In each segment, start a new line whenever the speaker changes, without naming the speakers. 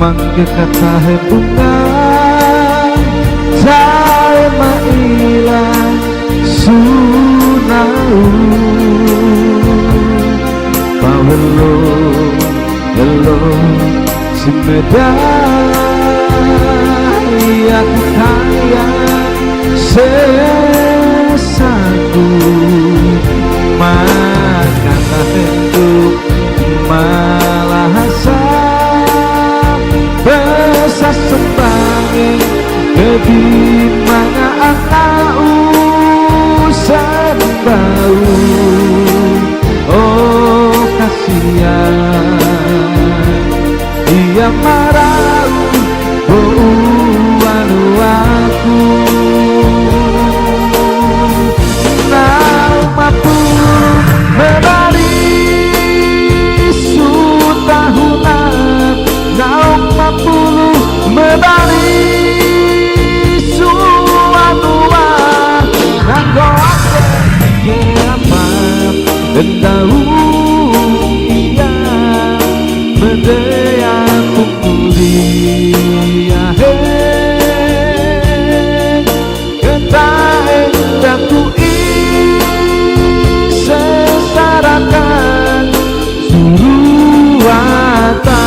mangke kata bunga saya mailang sunau pawelo hello si medai aku kaya sesaku makan untuk malah hasam besar sembangi kedimana anak usah bau oh kasihan dia marah buan aku nau mampu menari sutahunan nau mampu menari suanua nanggo ake kiamat endau iya mendea kukulia kenta endaku sesarakan suruatan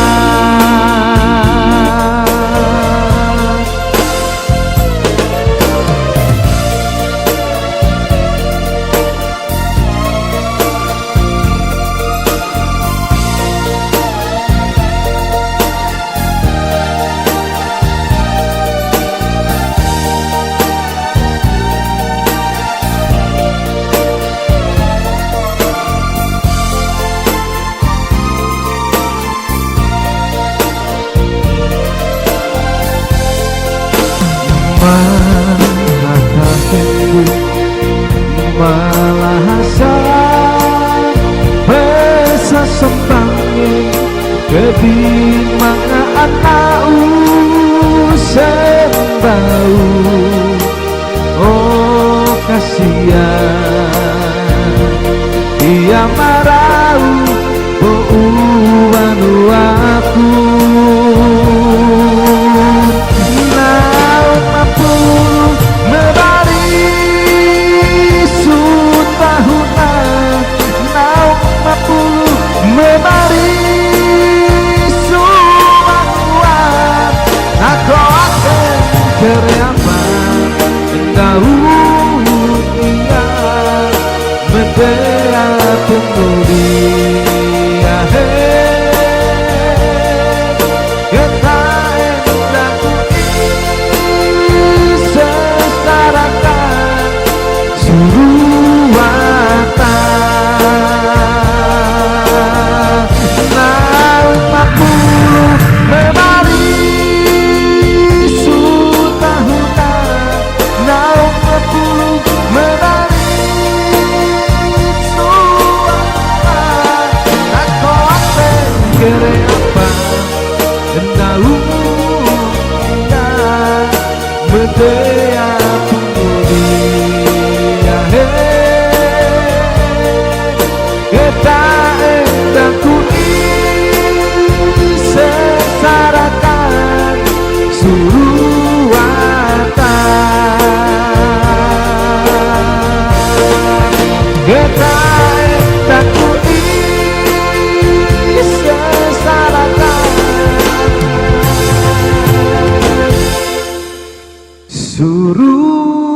malah hasad besar sembangi kedimana anak sembau oh kasihan dia marau buan aku nau mampu menari sutahunan nau mampu menari suakuan aku akan kereaman engkau iya mendea pemulia kita endaku sesarakan suruatan nau mampu menari sutahunan nau mampu menari suatan aku akan kere apa endau ya mendea pemulia kita endaku sesarakan suruatan kita endaku sesarakan suruh